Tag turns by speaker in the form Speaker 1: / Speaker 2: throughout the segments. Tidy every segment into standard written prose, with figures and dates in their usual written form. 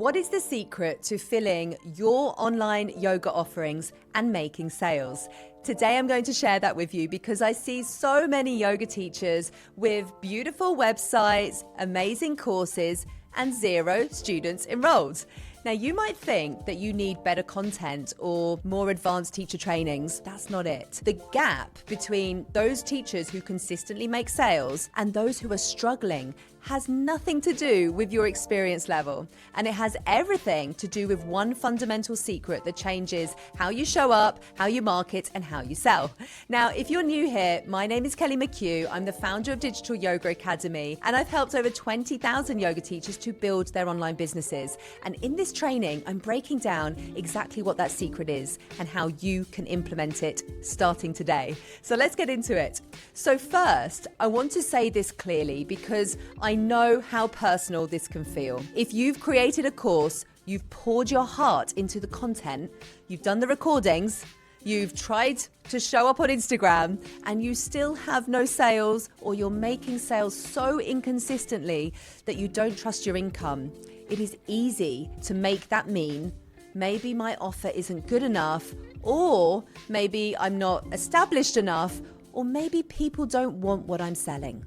Speaker 1: What is the secret to filling your online yoga offerings and making sales? Today I'm going to share that with you because I see so many yoga teachers with beautiful websites, amazing courses, and 0 students enrolled. Now, you might think that you need better content or more advanced teacher trainings. That's not it. The gap between those teachers who consistently make sales and those who are struggling has nothing to do with your experience level. And it has everything to do with one fundamental secret that changes how you show up, how you market, and how you sell. Now, if you're new here, my name is Kelly McHugh. I'm the founder of Digital Yoga Academy, and I've helped over 20,000 yoga teachers to build their online businesses. And in this training, I'm breaking down exactly what that secret is and how you can implement it starting today. So let's get into it. So first, I want to say this clearly because I know how personal this can feel. If you've created a course, you've poured your heart into the content, you've done the recordings, you've tried to show up on Instagram, and you still have no sales, or you're making sales so inconsistently that you don't trust your income, it is easy to make that mean maybe my offer isn't good enough, or maybe I'm not established enough, or maybe people don't want what I'm selling.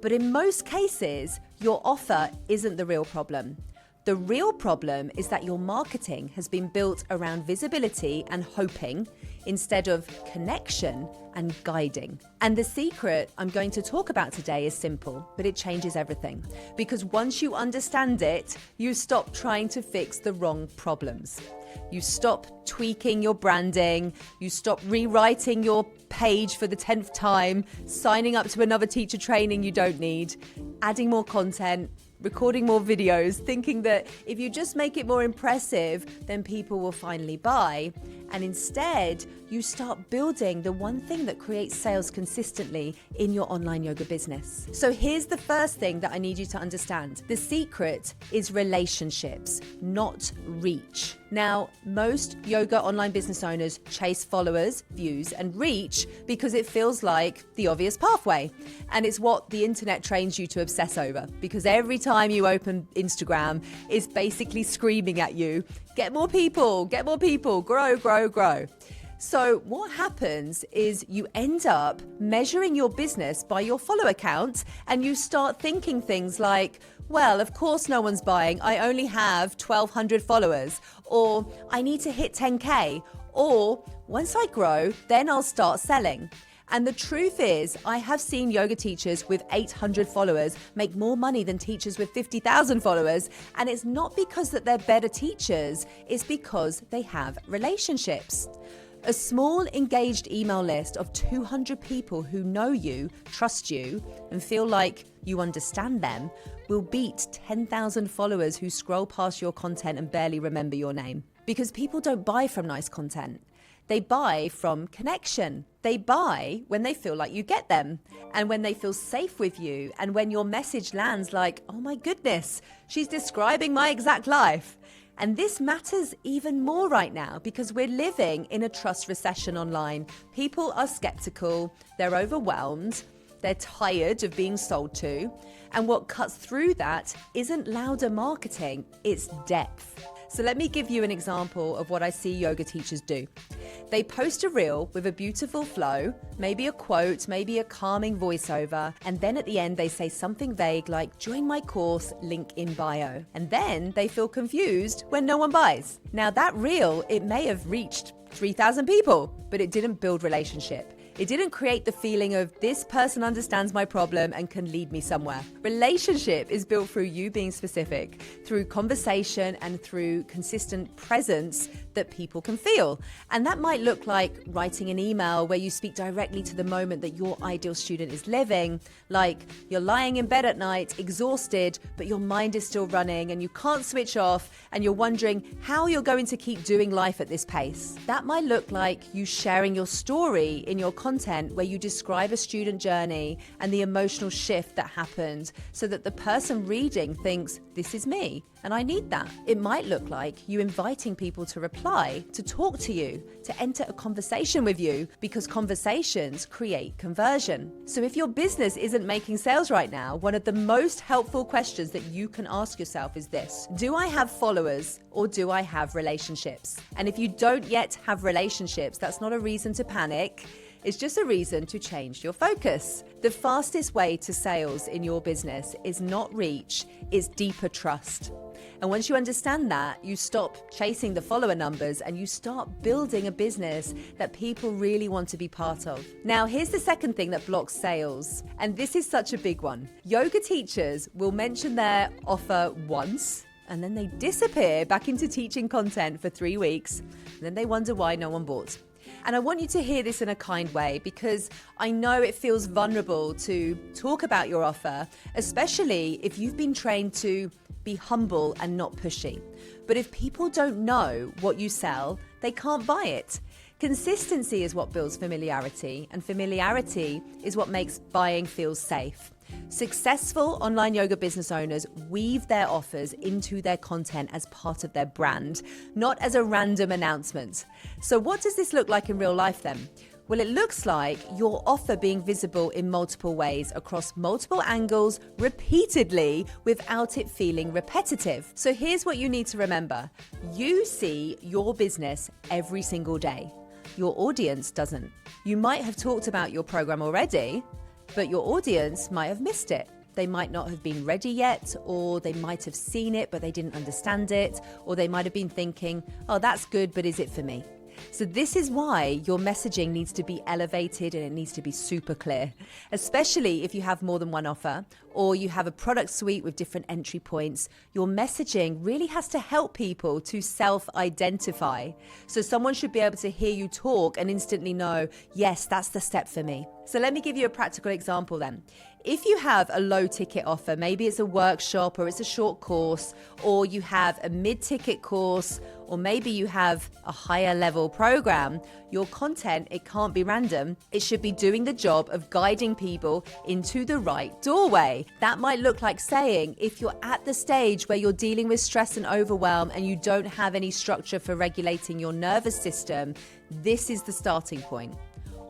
Speaker 1: But in most cases, your offer isn't the real problem. The real problem is that your marketing has been built around visibility and hoping instead of connection and guiding. And the secret I'm going to talk about today is simple, but it changes everything. Because once you understand it, you stop trying to fix the wrong problems. You stop tweaking your branding, you stop rewriting your page for the 10th time, signing up to another teacher training you don't need, adding more content, recording more videos, thinking that if you just make it more impressive, then people will finally buy. And instead, you start building the one thing that creates sales consistently in your online yoga business. So here's the first thing that I need you to understand. The secret is relationships, not reach. Now, most yoga online business owners chase followers, views, and reach because it feels like the obvious pathway. And it's what the internet trains you to obsess over, because every time you open Instagram, it's basically screaming at you, get more people, grow, grow, grow. So what happens is you end up measuring your business by your follower count, and you start thinking things like, well, of course no one's buying. I only have 1,200 followers, or I need to hit 10K, or once I grow, then I'll start selling. And the truth is, I have seen yoga teachers with 800 followers make more money than teachers with 50,000 followers. And it's not because that they're better teachers, it's because they have relationships. A small engaged email list of 200 people who know you, trust you, and feel like you understand them will beat 10,000 followers who scroll past your content and barely remember your name. Because people don't buy from nice content. They buy from connection. They buy when they feel like you get them, and when they feel safe with you, and when your message lands like, oh my goodness, she's describing my exact life. And this matters even more right now because we're living in a trust recession online. People are skeptical, they're overwhelmed, they're tired of being sold to. And what cuts through that isn't louder marketing, it's depth. So let me give you an example of what I see yoga teachers do. They post a reel with a beautiful flow, maybe a quote, maybe a calming voiceover, and then at the end they say something vague like, join my course, link in bio. And then they feel confused when no one buys. Now that reel, it may have reached 3,000 people, but it didn't build relationship. It didn't create the feeling of this person understands my problem and can lead me somewhere. Relationship is built through you being specific, through conversation and through consistent presence that people can feel. And that might look like writing an email where you speak directly to the moment that your ideal student is living, like you're lying in bed at night, exhausted, but your mind is still running and you can't switch off and you're wondering how you're going to keep doing life at this pace. That might look like you sharing your story in your content content where you describe a student journey and the emotional shift that happened so that the person reading thinks, this is me and I need that. It might look like you inviting people to reply, to talk to you, to enter a conversation with you, because conversations create conversion. So if your business isn't making sales right now, one of the most helpful questions that you can ask yourself is this: do I have followers or do I have relationships? And if you don't yet have relationships, that's not a reason to panic. It's just a reason to change your focus. The fastest way to sales in your business is not reach, it's deeper trust. And once you understand that, you stop chasing the follower numbers and you start building a business that people really want to be part of. Now, here's the second thing that blocks sales. And this is such a big one. Yoga teachers will mention their offer once, and then they disappear back into teaching content for 3 weeks. And then they wonder why no one bought. And I want you to hear this in a kind way, because I know it feels vulnerable to talk about your offer, especially if you've been trained to be humble and not pushy. But if people don't know what you sell, they can't buy it. Consistency is what builds familiarity, and familiarity is what makes buying feel safe. Successful online yoga business owners weave their offers into their content as part of their brand, not as a random announcement. So what does this look like in real life then? Well, it looks like your offer being visible in multiple ways, across multiple angles, repeatedly, without it feeling repetitive. So here's what you need to remember. You see your business every single day. Your audience doesn't. You might have talked about your program already, but your audience might have missed it. They might not have been ready yet, or they might have seen it, but they didn't understand it, or they might have been thinking, oh, that's good, but is it for me? So this is why your messaging needs to be elevated and it needs to be super clear, especially if you have more than one offer or you have a product suite with different entry points. Your messaging really has to help people to self-identify. So someone should be able to hear you talk and instantly know, yes, that's the step for me. So let me give you a practical example then. If you have a low ticket offer, maybe it's a workshop or it's a short course, or you have a mid-ticket course, or maybe you have a higher level program, your content, it can't be random. It should be doing the job of guiding people into the right doorway. That might look like saying, if you're at the stage where you're dealing with stress and overwhelm and you don't have any structure for regulating your nervous system, this is the starting point.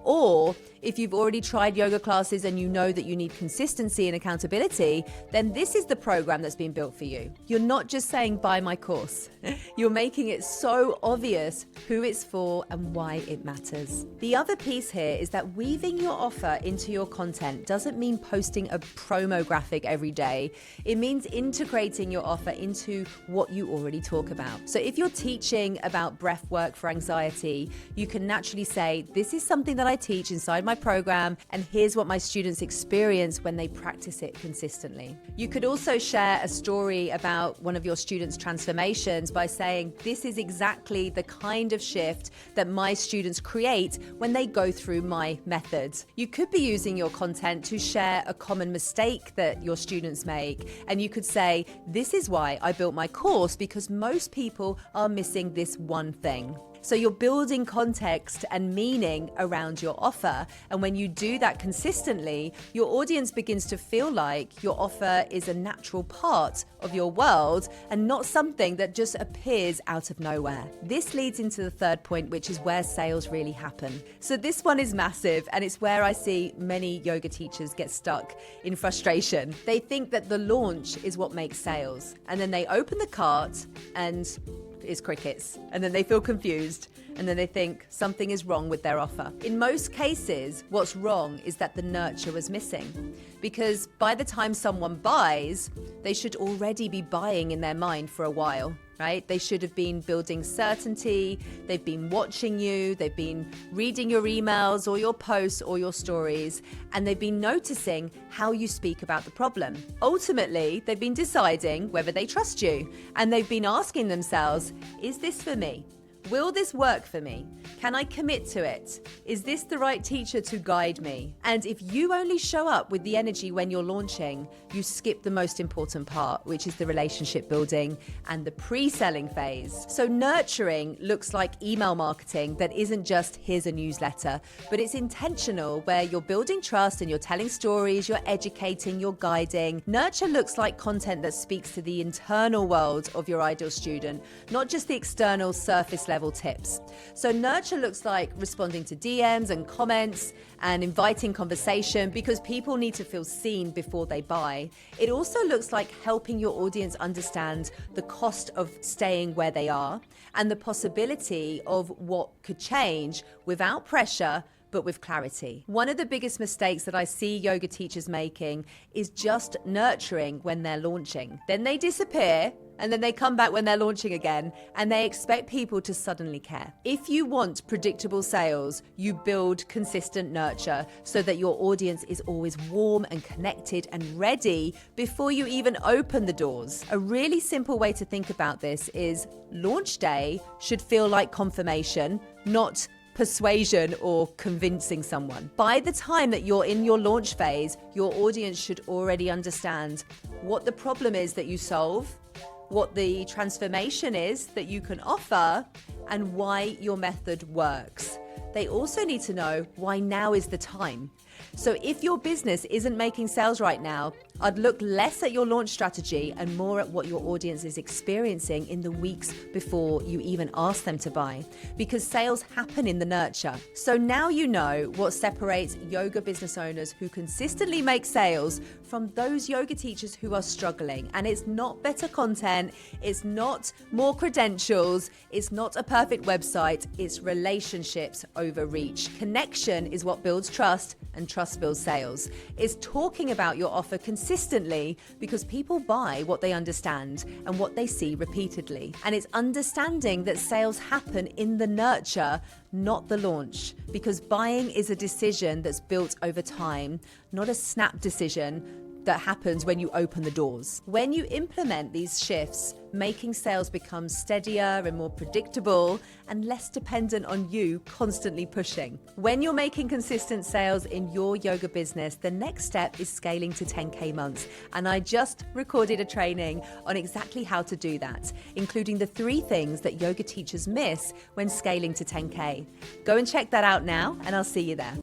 Speaker 1: Or if you've already tried yoga classes and you know that you need consistency and accountability, then this is the program that's been built for you. You're not just saying, buy my course. You're making it so obvious who it's for and why it matters. The other piece here is that weaving your offer into your content doesn't mean posting a promo graphic every day. It means integrating your offer into what you already talk about. So if you're teaching about breath work for anxiety, you can naturally say, this is something that I teach inside my program, and here's what my students experience when they practice it consistently. You could also share a story about one of your students' transformations by saying, this is exactly the kind of shift that my students create when they go through my methods. You could be using your content to share a common mistake that your students make, and you could say, this is why I built my course, because most people are missing this one thing. So you're building context and meaning around your offer. And when you do that consistently, your audience begins to feel like your offer is a natural part of your world and not something that just appears out of nowhere. This leads into the third point, which is where sales really happen. So this one is massive, and it's where I see many yoga teachers get stuck in frustration. They think that the launch is what makes sales, and then they open the cart and is crickets, and then they feel confused, and then they think something is wrong with their offer. In most cases, what's wrong is that the nurture was missing, because by the time someone buys, they should already be buying in their mind for a while, right? They should have been building certainty, they've been watching you, they've been reading your emails or your posts or your stories, and they've been noticing how you speak about the problem. Ultimately, they've been deciding whether they trust you, and they've been asking themselves, is this for me? Will this work for me? Can I commit to it? Is this the right teacher to guide me? And if you only show up with the energy when you're launching, you skip the most important part, which is the relationship building and the pre-selling phase. So nurturing looks like email marketing that isn't just here's a newsletter, but it's intentional, where you're building trust and you're telling stories, you're educating, you're guiding. Nurture looks like content that speaks to the internal world of your ideal student, not just the external surface level tips. So nurture looks like responding to DMs and comments and inviting conversation, because people need to feel seen before they buy. It also looks like helping your audience understand the cost of staying where they are and the possibility of what could change without pressure, but with clarity. One of the biggest mistakes that I see yoga teachers making is just nurturing when they're launching. Then they disappear, and then they come back when they're launching again, and they expect people to suddenly care. If you want predictable sales, you build consistent nurture so that your audience is always warm and connected and ready before you even open the doors. A really simple way to think about this is launch day should feel like confirmation, not persuasion or convincing someone. By the time that you're in your launch phase, your audience should already understand what the problem is that you solve, what the transformation is that you can offer, and why your method works. They also need to know why now is the time. So if your business isn't making sales right now, I'd look less at your launch strategy and more at what your audience is experiencing in the weeks before you even ask them to buy, because sales happen in the nurture. So now you know what separates yoga business owners who consistently make sales from those yoga teachers who are struggling. And it's not better content, it's not more credentials, it's not a perfect website, it's relationships over reach. Connection is what builds trust, and trust builds sales. It's talking about your offer consistently, because people buy what they understand and what they see repeatedly. And it's understanding that sales happen in the nurture, not the launch, because buying is a decision that's built over time, not a snap decision that happens when you open the doors. When you implement these shifts, making sales becomes steadier and more predictable and less dependent on you constantly pushing. When you're making consistent sales in your yoga business, the next step is scaling to 10K months. And I just recorded a training on exactly how to do that, including the 3 things that yoga teachers miss when scaling to 10K. Go and check that out now, and I'll see you there.